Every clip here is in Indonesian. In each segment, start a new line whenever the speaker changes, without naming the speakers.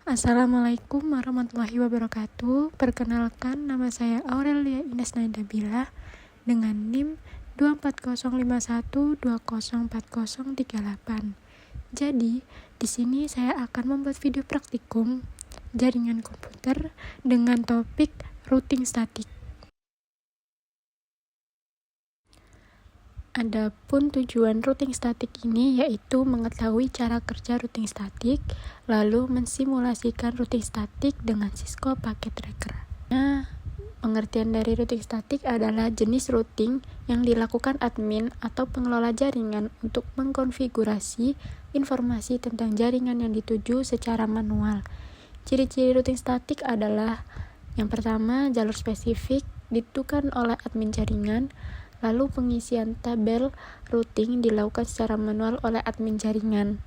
Assalamualaikum warahmatullahi wabarakatuh. Perkenalkan, nama saya Aurelia Ines Nabila dengan NIM 24051204038. Jadi, di sini saya akan membuat video praktikum jaringan komputer dengan topik routing statik. Adapun tujuan routing statik ini yaitu mengetahui cara kerja routing statik, lalu mensimulasikan routing statik dengan Cisco Packet Tracker. Nah, pengertian dari routing statik adalah jenis routing yang dilakukan admin atau pengelola jaringan untuk mengkonfigurasi informasi tentang jaringan yang dituju secara manual. Ciri-ciri routing statik adalah yang pertama, jalur spesifik ditentukan oleh admin jaringan. Lalu pengisian tabel routing dilakukan secara manual oleh admin jaringan.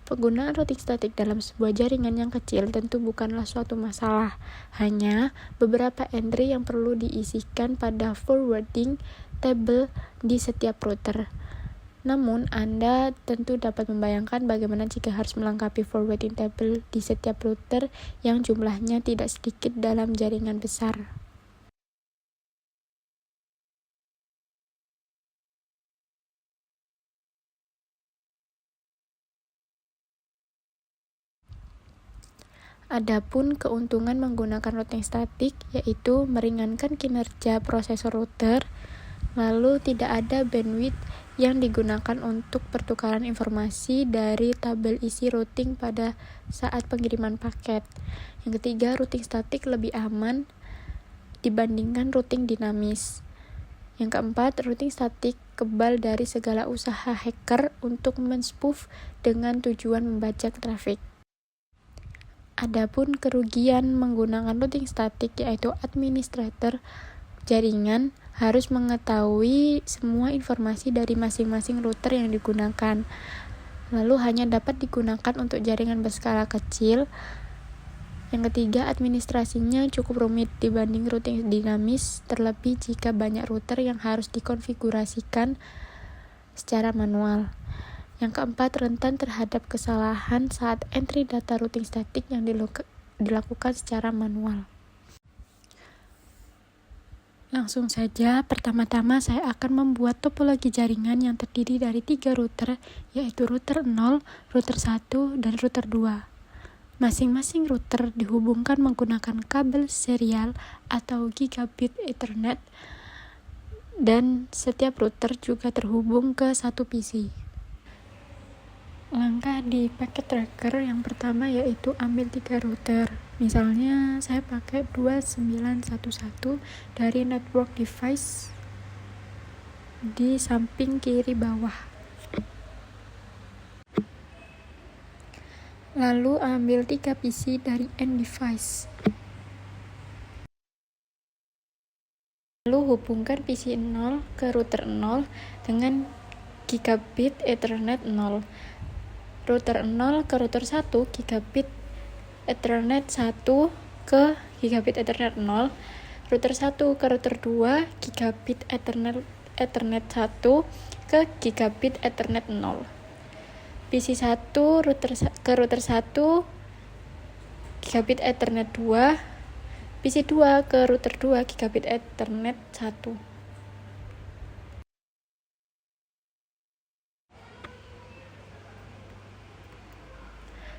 Penggunaan routing statik dalam sebuah jaringan yang kecil tentu bukanlah suatu masalah. Hanya beberapa entry yang perlu diisikan pada forwarding table di setiap router. Namun, Anda tentu dapat membayangkan bagaimana jika harus melengkapi forwarding table di setiap router yang jumlahnya tidak sedikit dalam jaringan besar. Adapun keuntungan menggunakan routing statik yaitu meringankan kinerja prosesor router, lalu tidak ada bandwidth yang digunakan untuk pertukaran informasi dari tabel isi routing pada saat pengiriman paket. Yang ketiga, routing statik lebih aman dibandingkan routing dinamis. Yang keempat, routing statik kebal dari segala usaha hacker untuk men-spoof dengan tujuan membajak trafik. Adapun kerugian menggunakan routing statik yaitu administrator jaringan harus mengetahui semua informasi dari masing-masing router yang digunakan. Lalu hanya dapat digunakan untuk jaringan berskala kecil. Yang ketiga, administrasinya cukup rumit dibanding routing dinamis, terlebih jika banyak router yang harus dikonfigurasikan secara manual. Yang keempat, rentan terhadap kesalahan saat entry data routing statik yang dilakukan secara manual. Langsung saja, pertama-tama saya akan membuat topologi jaringan yang terdiri dari 3 router, yaitu router 0, router 1, dan router 2. Masing-masing router dihubungkan menggunakan kabel serial atau gigabit Ethernet, dan setiap router juga terhubung ke satu PC. Langkah di packet tracker yang pertama yaitu ambil 3 router. Misalnya saya pakai 2911 dari network device di samping kiri bawah. Lalu ambil 3 PC dari end device. Lalu hubungkan PC 0 ke router 0 dengan gigabit Ethernet 0. Router 0 ke router 1 gigabit Ethernet 1 ke gigabit Ethernet 0. Router 1 ke router 2 gigabit Ethernet 1 ke gigabit Ethernet 0. PC 1 ke router 1 gigabit Ethernet 2. PC 2 ke router 2 gigabit Ethernet 1.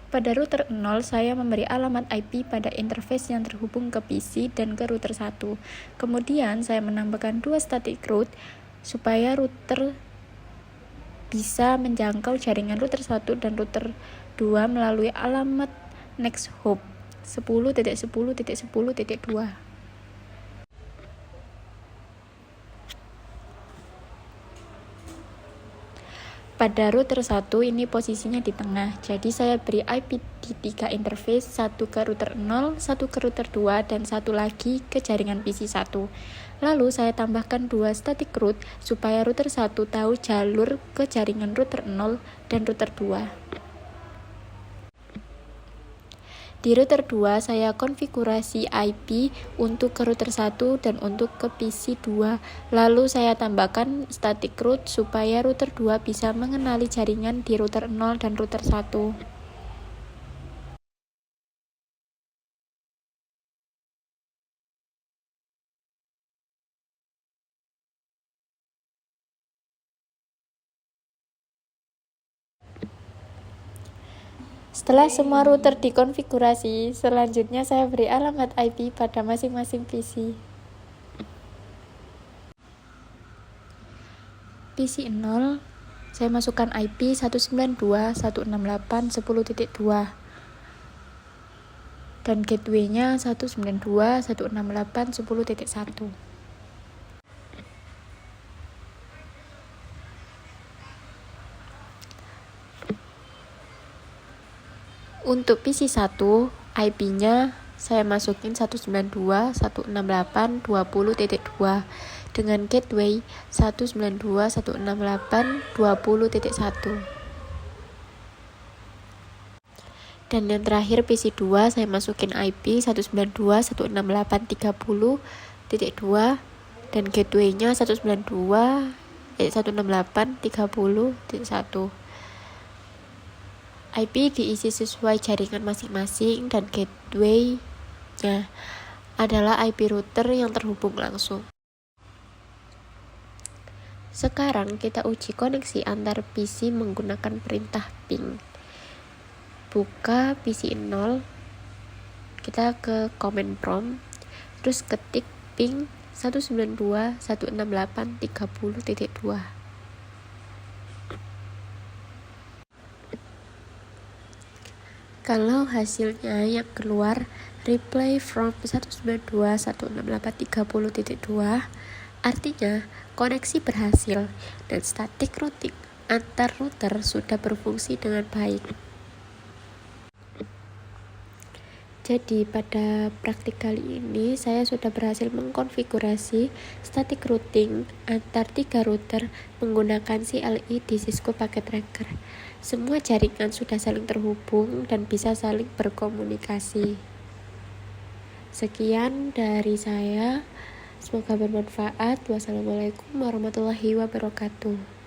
Pada router 0, saya memberi alamat IP pada interface yang terhubung ke PC dan ke router 1. Kemudian, saya menambahkan 2 static route supaya router bisa menjangkau jaringan router 1 dan router 2 melalui alamat next hop 10.10.10.2. Pada router 1 ini posisinya di tengah, jadi saya beri IP di 3 interface, satu ke router 0, satu ke router 2, dan satu lagi ke jaringan PC 1. Lalu saya tambahkan 2 static route supaya router 1 tahu jalur ke jaringan router 0 dan router 2. Di router 2, saya konfigurasi IP untuk ke router 1 dan untuk ke PC 2. Lalu saya tambahkan static route supaya router 2 bisa mengenali jaringan di router 0 dan router 1. Setelah semua router dikonfigurasi, selanjutnya saya beri alamat IP pada masing-masing PC. PC 0, saya masukkan IP 192.168.10.2 dan gateway-nya 192.168.10.1. Untuk PC 1, IP-nya saya masukin 192.168.20.2 dengan gateway 192.168.20.1. Dan yang terakhir PC 2 saya masukin IP 192.168.30.2 dan gateway-nya 168.30.1. IP diisi sesuai jaringan masing-masing dan gateway-nya adalah IP router yang terhubung langsung. Sekarang kita uji koneksi antar PC menggunakan perintah ping. Buka PC 0, kita ke command prompt, terus ketik ping 192.168.30.2. Kalau hasilnya yang keluar reply from 192.168.30.2, artinya koneksi berhasil dan static routing antar router sudah berfungsi dengan baik. Jadi pada praktik kali ini saya sudah berhasil mengkonfigurasi static routing antar 3 router menggunakan CLI di Cisco Packet Tracker. Semua jaringan sudah saling terhubung dan bisa saling berkomunikasi. Sekian dari saya, semoga bermanfaat. Wassalamualaikum warahmatullahi wabarakatuh.